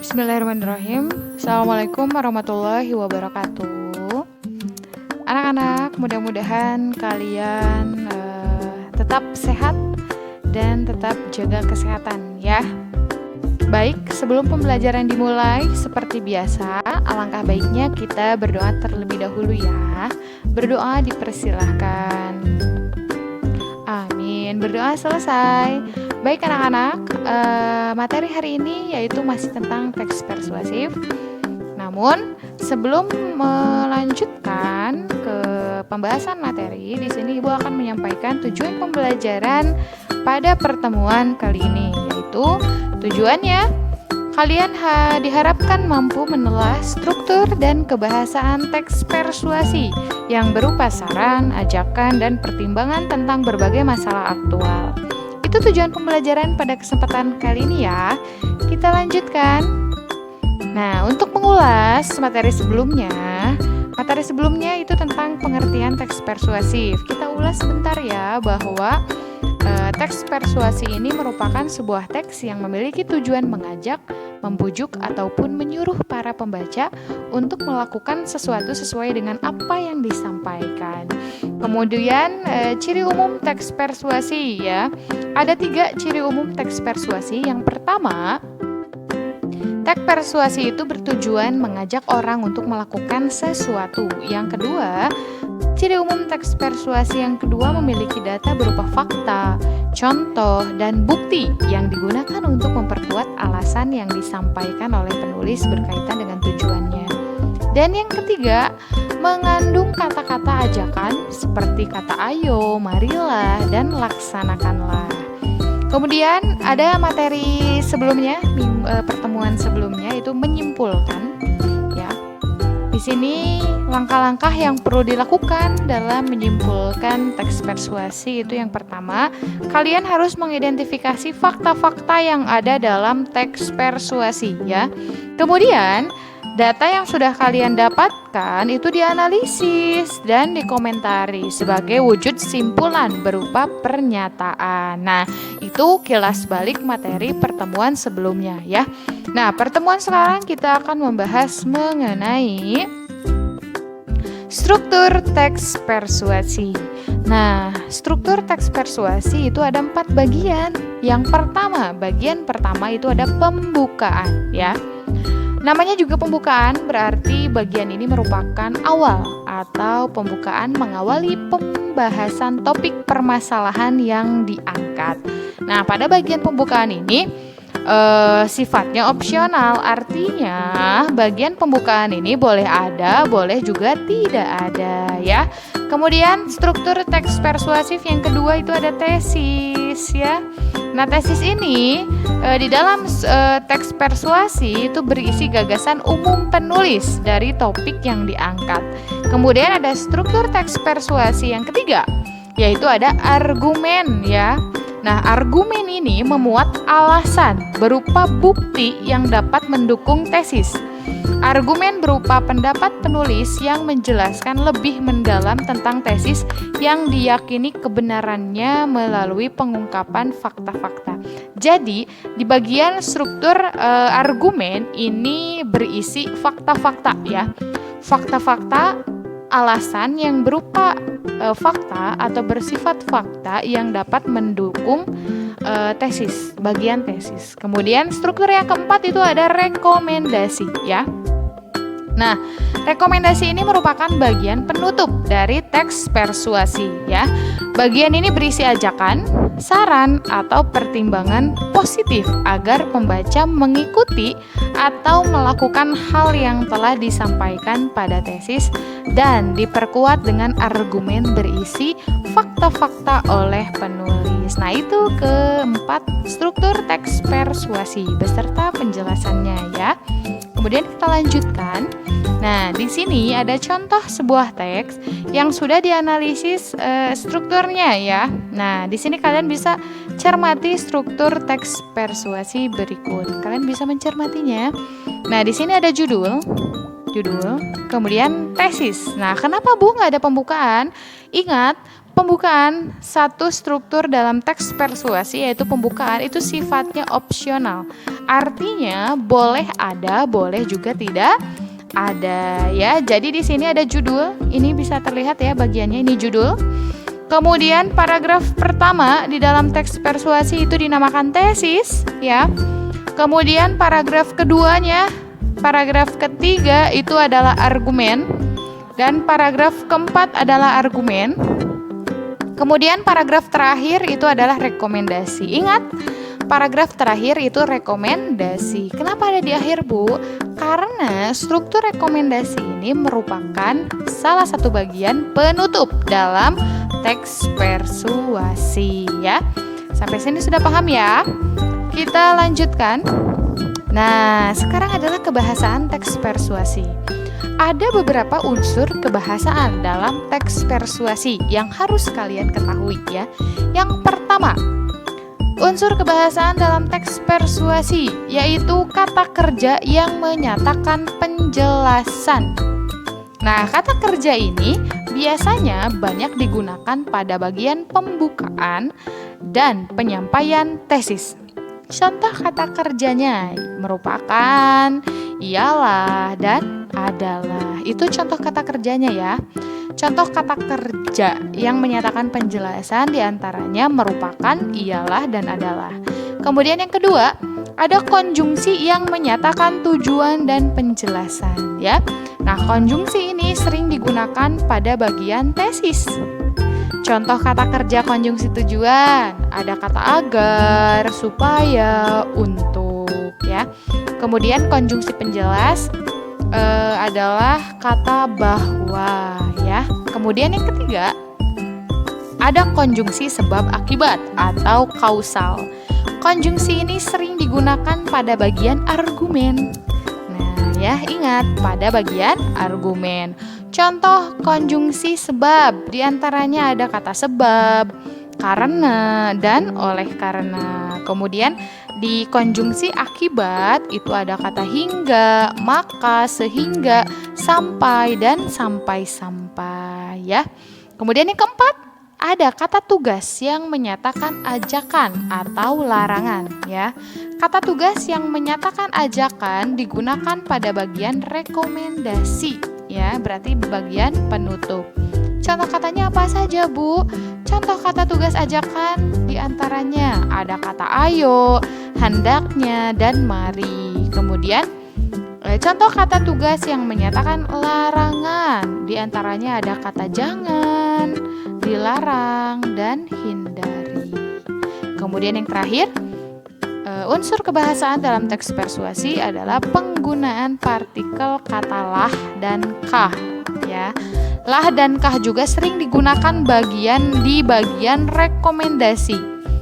Bismillahirrahmanirrahim. Assalamualaikum warahmatullahi wabarakatuh. Anak-anak, mudah-mudahan kalian tetap sehat dan tetap jaga kesehatan ya. Baik, sebelum pembelajaran dimulai, seperti biasa, alangkah baiknya kita berdoa terlebih dahulu ya. Berdoa dipersilahkan. Amin. Berdoa selesai. Baik anak-anak, materi hari ini yaitu masih tentang teks persuasif. Namun sebelum melanjutkan ke pembahasan materi, di sini Ibu akan menyampaikan tujuan pembelajaran pada pertemuan kali ini, yaitu tujuannya kalian diharapkan mampu menelah struktur dan kebahasaan teks persuasi yang berupa saran, ajakan, dan pertimbangan tentang berbagai masalah aktual. Itu tujuan pembelajaran pada kesempatan kali ini ya. Kita lanjutkan. Nah, untuk mengulas materi sebelumnya itu tentang pengertian teks persuasif. Kita ulas sebentar ya bahwa teks persuasi ini merupakan sebuah teks yang memiliki tujuan mengajak, membujuk, ataupun menyuruh para pembaca untuk melakukan sesuatu sesuai dengan apa yang disampaikan. Kemudian ciri umum teks persuasi ya. Ada 3 ciri umum teks persuasi. Yang pertama, teks persuasi itu bertujuan mengajak orang untuk melakukan sesuatu. Yang kedua, ciri umum teks persuasi yang kedua memiliki data berupa fakta, contoh, dan bukti yang digunakan untuk memperkuat alasan yang disampaikan oleh penulis berkaitan dengan tujuannya. Dan yang ketiga, mengandung kata-kata ajakan seperti kata ayo, marilah, dan laksanakanlah. Kemudian ada materi sebelumnya, pertemuan sebelumnya itu menyimpulkan ya. Di sini langkah-langkah yang perlu dilakukan dalam menyimpulkan teks persuasi itu yang pertama, kalian harus mengidentifikasi fakta-fakta yang ada dalam teks persuasi ya. Kemudian data yang sudah kalian dapatkan itu dianalisis dan dikomentari sebagai wujud simpulan berupa pernyataan. Nah, itu kilas balik materi pertemuan sebelumnya ya. Nah, pertemuan sekarang kita akan membahas mengenai struktur teks persuasi. Nah, struktur teks persuasi itu ada 4 bagian. Yang pertama, bagian pertama itu ada pembukaan ya. Namanya juga pembukaan, berarti bagian ini merupakan awal atau pembukaan mengawali pembahasan topik permasalahan yang diangkat. Nah, pada bagian pembukaan ini sifatnya opsional, artinya bagian pembukaan ini boleh ada, boleh juga tidak ada ya. Kemudian struktur teks persuasif yang kedua itu ada tesis ya. Nah, tesis ini di dalam teks persuasi itu berisi gagasan umum penulis dari topik yang diangkat. Kemudian ada struktur teks persuasi yang ketiga, yaitu ada argumen ya. Nah, argumen ini memuat alasan berupa bukti yang dapat mendukung tesis. Argumen berupa pendapat penulis yang menjelaskan lebih mendalam tentang tesis yang diyakini kebenarannya melalui pengungkapan fakta-fakta. Jadi, di bagian struktur argumen ini berisi fakta-fakta ya. Fakta-fakta, alasan yang berupa fakta atau bersifat fakta yang dapat mendukung tesis, bagian tesis. Kemudian struktur yang keempat itu ada rekomendasi ya. Nah, rekomendasi ini merupakan bagian penutup dari teks persuasi ya. Bagian ini berisi ajakan, saran, atau pertimbangan positif agar pembaca mengikuti atau melakukan hal yang telah disampaikan pada tesis dan diperkuat dengan argumen berisi fakta-fakta oleh penulis. Nah, itu keempat struktur teks persuasi beserta penjelasannya ya. Kemudian kita lanjutkan. Nah, di sini ada contoh sebuah teks yang sudah dianalisis strukturnya ya. Nah, di sini kalian bisa cermati struktur teks persuasi berikut. Kalian bisa mencermatinya. Nah, di sini ada judul, kemudian tesis. Nah, kenapa Bu nggak ada pembukaan? Ingat, pembukaan satu struktur dalam teks persuasi, yaitu pembukaan, itu sifatnya opsional. Artinya boleh ada, boleh juga tidak ada ya. Jadi di sini ada judul. Ini bisa terlihat ya bagiannya, ini judul. Kemudian paragraf pertama di dalam teks persuasi itu dinamakan tesis ya. Kemudian paragraf keduanya, paragraf ketiga itu adalah argumen, dan paragraf keempat adalah argumen. Kemudian paragraf terakhir itu adalah rekomendasi. Ingat, paragraf terakhir itu rekomendasi. Kenapa ada di akhir, Bu? Karena struktur rekomendasi ini merupakan salah satu bagian penutup dalam teks persuasi ya. Sampai sini sudah paham ya? Kita lanjutkan. Nah, sekarang adalah kebahasaan teks persuasi. Ada beberapa unsur kebahasaan dalam teks persuasi yang harus kalian ketahui ya. Yang pertama, unsur kebahasaan dalam teks persuasi yaitu kata kerja yang menyatakan penjelasan. Nah, kata kerja ini biasanya banyak digunakan pada bagian pembukaan dan penyampaian tesis. Contoh kata kerjanya merupakan ialah dan adalah. Itu contoh kata kerjanya ya. Contoh kata kerja yang menyatakan penjelasan diantaranya merupakan ialah dan adalah. Kemudian yang kedua, ada konjungsi yang menyatakan tujuan dan penjelasan ya. Nah, konjungsi ini sering digunakan pada bagian tesis. Contoh kata kerja konjungsi tujuan, ada kata agar, supaya, untuk ya. Kemudian konjungsi penjelas adalah kata bahwa ya. Kemudian yang ketiga, ada konjungsi sebab akibat atau kausal. Konjungsi ini sering digunakan pada bagian argumen. Nah, ya ingat pada bagian argumen. Contoh konjungsi sebab, diantaranya ada kata sebab, karena, dan oleh karena. Kemudian di konjungsi akibat itu ada kata hingga, maka, sehingga, sampai, dan sampai-sampai ya. Kemudian yang keempat, ada kata tugas yang menyatakan ajakan atau larangan ya. Kata tugas yang menyatakan ajakan digunakan pada bagian rekomendasi ya, berarti bagian penutup. Contoh katanya apa saja, Bu? Contoh kata tugas ajakan diantaranya ada kata ayo, hendaknya, dan mari. Kemudian contoh kata tugas yang menyatakan larangan diantaranya ada kata jangan, dilarang, dan hindari. Kemudian yang terakhir, unsur kebahasaan dalam teks persuasi adalah penggunaan partikel kata lah dan kah ya. Lah dan kah juga sering digunakan di bagian rekomendasi.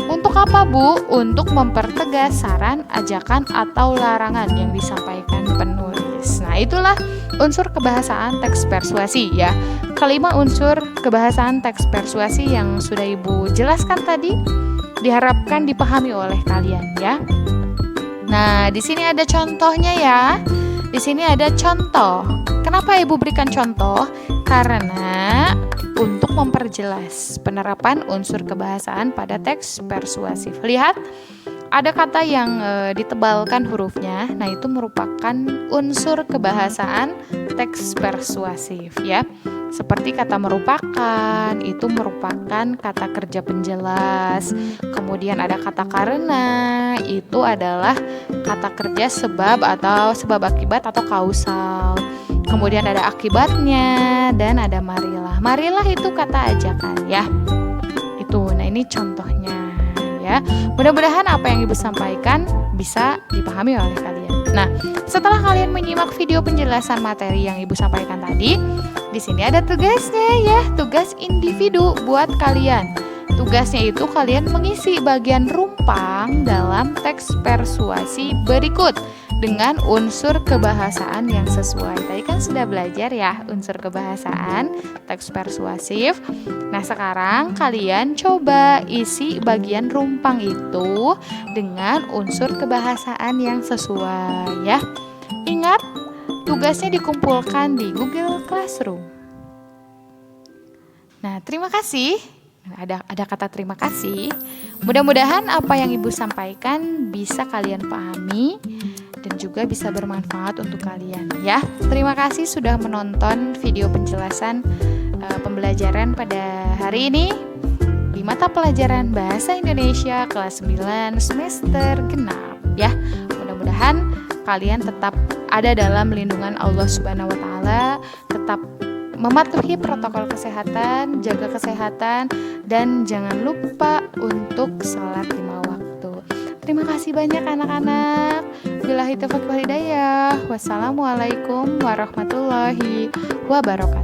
Untuk apa, Bu? Untuk mempertegas saran, ajakan, atau larangan yang disampaikan penulis. Nah, itulah unsur kebahasaan teks persuasi ya. Kelima unsur kebahasaan teks persuasi yang sudah Ibu jelaskan tadi diharapkan dipahami oleh kalian ya. Nah, di sini ada contohnya ya. Di sini ada contoh. Kenapa Ibu berikan contoh? Karena untuk memperjelas penerapan unsur kebahasaan pada teks persuasif. Lihat, ada kata yang ditebalkan hurufnya. Nah, itu merupakan unsur kebahasaan teks persuasif ya. Seperti kata merupakan, itu merupakan kata kerja penjelas. Kemudian ada kata karena, itu adalah kata kerja sebab atau sebab akibat atau kausal. Kemudian ada akibatnya dan ada marilah. Marilah itu kata ajakan ya. Itu. Nah, ini contohnya ya. Mudah-mudahan apa yang Ibu sampaikan bisa dipahami oleh kalian. Nah, setelah kalian menyimak video penjelasan materi yang Ibu sampaikan tadi, di sini ada tugasnya ya, tugas individu buat kalian. Tugasnya itu kalian mengisi bagian rumpang dalam teks persuasi berikut dengan unsur kebahasaan yang sesuai. Tadi kan sudah belajar ya unsur kebahasaan teks persuasif. Nah, sekarang kalian coba isi bagian rumpang itu dengan unsur kebahasaan yang sesuai ya. Ingat, tugasnya dikumpulkan di Google Classroom. Nah, terima kasih. Ada kata terima kasih. Mudah-mudahan apa yang Ibu sampaikan bisa kalian pahami dan juga bisa bermanfaat untuk kalian ya. Terima kasih sudah menonton video penjelasan pembelajaran pada hari ini di mata pelajaran Bahasa Indonesia kelas 9 semester genap ya. Mudah-mudahan kalian tetap ada dalam lindungan Allah Subhanahu wa taala, tetap mematuhi protokol kesehatan, jaga kesehatan, dan jangan lupa untuk sholat 5 waktu. Terima kasih banyak anak-anak. Billahi taufiq wal hidayah. Wassalamualaikum warahmatullahi wabarakatuh.